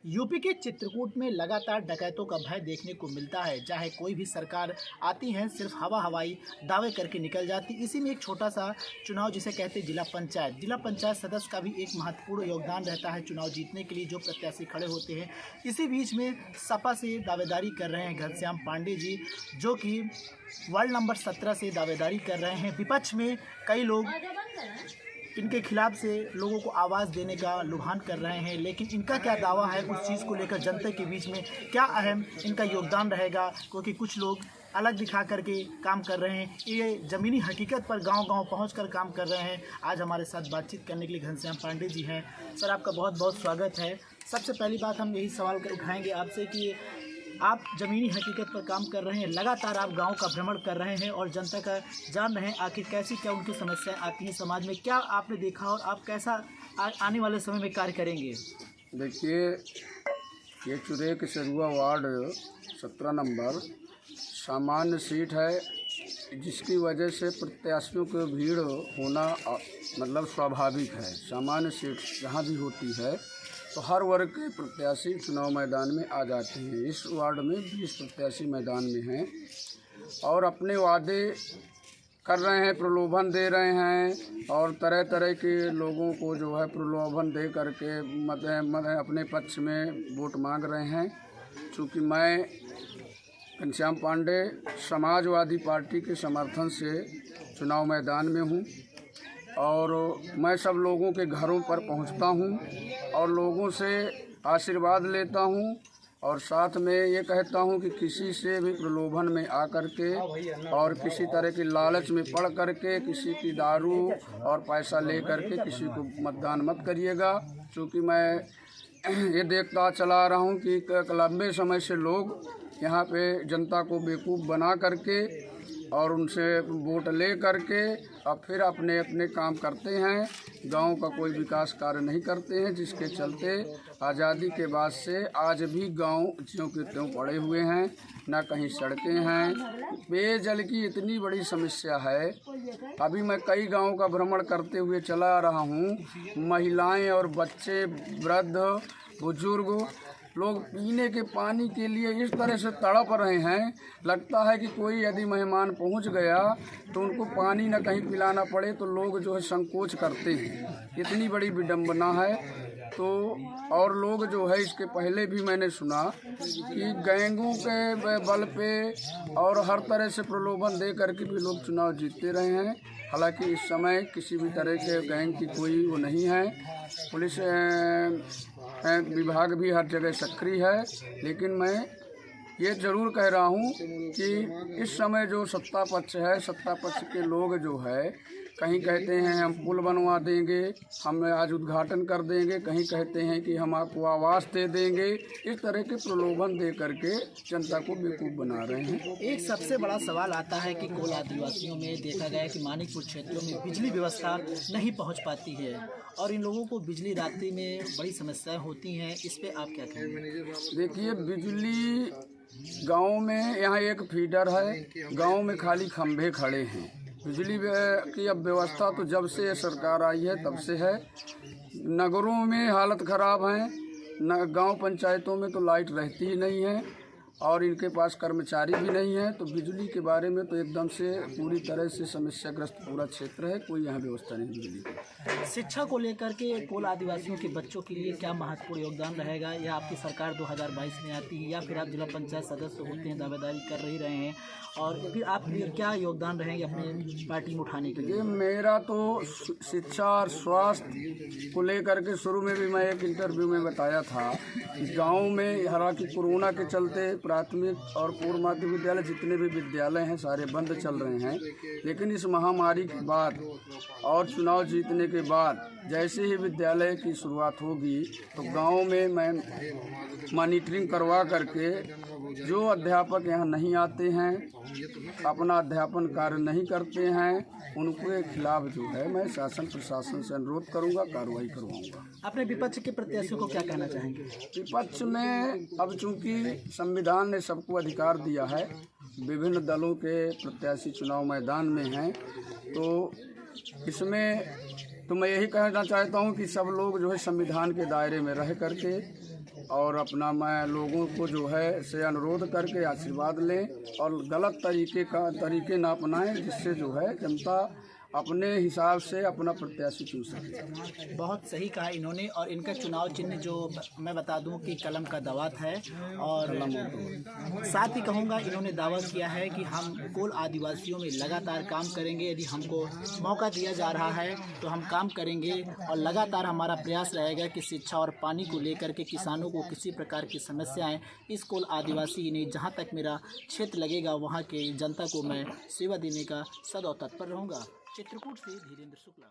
UP के चित्रकूट में लगातार डकैतों का भय देखने को मिलता है। चाहे कोई भी सरकार आती है, सिर्फ हवा हवाई दावे करके निकल जाती। इसी में एक छोटा सा चुनाव जिसे कहते हैं जिला पंचायत सदस्य का भी एक महत्वपूर्ण योगदान रहता है चुनाव जीतने के लिए, जो प्रत्याशी खड़े होते हैं। इसी बीच में सपा से दावेदारी कर रहे हैं घनश्याम पांडे जी, जो कि वार्ड नंबर 17 से दावेदारी कर रहे हैं। विपक्ष में कई लोग इनके खिलाफ से लोगों को आवाज़ देने का लुभान कर रहे हैं, लेकिन इनका क्या दावा है उस चीज़ को लेकर जनता के बीच में क्या अहम इनका योगदान रहेगा, क्योंकि कुछ लोग अलग दिखा करके काम कर रहे हैं, ये ज़मीनी हकीकत पर गांव-गांव पहुंचकर काम कर रहे हैं। आज हमारे साथ बातचीत करने के लिए घनश्याम पांडे जी हैं। सर, आपका बहुत बहुत स्वागत है। सबसे पहली बात हम यही सवाल उठाएंगे आपसे कि आप ज़मीनी हकीकत पर काम कर रहे हैं, लगातार आप गांव का भ्रमण कर रहे हैं और जनता का जान रहे हैं आखिर कैसी क्या उनकी समस्याएं आती हैं समाज में, क्या आपने देखा और आप कैसा आने वाले समय में कार्य करेंगे? देखिए, ये चुरे के सरुआ वार्ड 17 नंबर सामान्य सीट है, जिसकी वजह से प्रत्याशियों की भीड़ होना मतलब स्वाभाविक है। सामान्य सीट जहाँ भी होती है तो हर वर्ग के प्रत्याशी चुनाव मैदान में आ जाते हैं। इस वार्ड में 20 प्रत्याशी मैदान में हैं और अपने वादे कर रहे हैं, प्रलोभन दे रहे हैं और तरह तरह के लोगों को जो है प्रलोभन दे करके अपने पक्ष में वोट मांग रहे हैं। चूँकि मैं घनश्याम पांडे समाजवादी पार्टी के समर्थन से चुनाव मैदान में हूँ और मैं सब लोगों के घरों पर पहुंचता हूं और लोगों से आशीर्वाद लेता हूं और साथ में ये कहता हूं कि किसी से भी प्रलोभन में आकर के और किसी तरह की लालच में पड़ करके किसी की दारू और पैसा ले करके किसी को मतदान मत करिएगा। क्योंकि मैं ये देखता चला रहा हूं कि लंबे समय से लोग यहाँ पे जनता को बेवकूफ़ बना करके और उनसे वोट ले करके और फिर अपने अपने काम करते हैं, गांव का कोई विकास कार्य नहीं करते हैं, जिसके चलते आज़ादी के बाद से आज भी गांव ज्यों के त्यों पड़े हुए हैं, ना कहीं सड़कें हैं। पेयजल की इतनी बड़ी समस्या है। अभी मैं कई गांवों का भ्रमण करते हुए चला रहा हूं, महिलाएं और बच्चे, वृद्ध, बुजुर्ग लोग पीने के पानी के लिए इस तरह से तड़प रहे हैं। लगता है कि कोई यदि मेहमान पहुंच गया तो उनको पानी न कहीं पिलाना पड़े तो लोग जो है संकोच करते हैं। इतनी बड़ी विडंबना है। तो और लोग जो है, इसके पहले भी मैंने सुना कि गैंगों के बल पे और हर तरह से प्रलोभन दे करके भी लोग चुनाव जीतते रहे हैं। हालांकि इस समय किसी भी तरह के गैंग की कोई वो नहीं है। पुलिस विभाग भी हर जगह सक्रिय है, लेकिन मैं ये ज़रूर कह रहा हूँ कि इस समय जो सत्ता पक्ष है, सत्ता पक्ष के लोग जो है, कहीं कहते हैं हम पुल बनवा देंगे, हम आज उद्घाटन कर देंगे, कहीं कहते हैं कि हम आपको आवास दे देंगे। इस तरह के प्रलोभन दे करके जनता को बेवकूफ़ बना रहे हैं। एक सबसे बड़ा सवाल आता है कि कोल आदिवासियों में देखा गया है कि मानिकपुर क्षेत्रों में बिजली व्यवस्था नहीं पहुंच पाती है और इन लोगों को बिजली रात्रि में बड़ी समस्याएं होती हैं। इस पे आप क्या कहेंगे? देखिए, बिजली गांव में यहाँ एक फीडर है, गांव में खाली खंभे खड़े हैं। बिजली की अब व्यवस्था तो जब से सरकार आई है तब से है। नगरों में हालत ख़राब है, गांव पंचायतों में तो लाइट रहती ही नहीं है और इनके पास कर्मचारी भी नहीं है। तो बिजली के बारे में तो एकदम से पूरी तरह से समस्याग्रस्त पूरा क्षेत्र है, कोई यहाँ व्यवस्था नहीं बिजली की। शिक्षा को लेकर के कोल आदिवासियों के बच्चों के लिए क्या महत्वपूर्ण योगदान रहेगा, या आपकी सरकार 2022 में आती है या फिर आप जिला पंचायत सदस्य होते हैं, दावेदारी कर ही रहे हैं, और फिर आप क्या योगदान रहेंगे अपने पार्टी में उठाने के लिए? मेरा तो शिक्षा और स्वास्थ्य को लेकर के शुरू में भी मैं एक इंटरव्यू में बताया था कि गाँव में हालांकि कोरोना के चलते प्राथमिक और पूर्व माध्यमिक विद्यालय जितने भी विद्यालय हैं सारे बंद चल रहे हैं, लेकिन इस महामारी के बाद और चुनाव जीतने के बाद जैसे ही विद्यालय की शुरुआत होगी तो गांव में मैं मॉनिटरिंग करवा करके जो अध्यापक यहाँ नहीं आते हैं, अपना अध्यापन कार्य नहीं करते हैं, उनके खिलाफ जो है मैं शासन प्रशासन से अनुरोध करूंगा, कार्रवाई करवाऊंगा। अपने विपक्ष के प्रत्याशियों को क्या कहना चाहेंगे? विपक्ष में अब चूंकि संविधान ने सबको अधिकार दिया है, विभिन्न दलों के प्रत्याशी चुनाव मैदान में हैं, तो इसमें तो मैं यही कहना चाहता हूं कि सब लोग जो है संविधान के दायरे में रह करके और अपना मैं लोगों को जो है से अनुरोध करके आशीर्वाद लें और गलत तरीके ना अपनाएं, जिससे जो है जनता अपने हिसाब से अपना प्रत्याशी चुन सके। बहुत सही कहा इन्होंने। और इनका चुनाव चिन्ह जो मैं बता दूं कि कलम का दावत है। और साथ ही कहूँगा इन्होंने दावा किया है कि हम कोल आदिवासियों में लगातार काम करेंगे। यदि हमको मौका दिया जा रहा है तो हम काम करेंगे और लगातार हमारा प्रयास रहेगा कि शिक्षा और पानी को लेकर के किसानों को किसी प्रकार की समस्याएं इस कोल आदिवासी ने जहां तक मेरा क्षेत्र लगेगा वहां के जनता को मैं सेवा देने का सदैव तत्पर रहूँगा। चित्रकूट से धीरेन्द्र शुक्ला।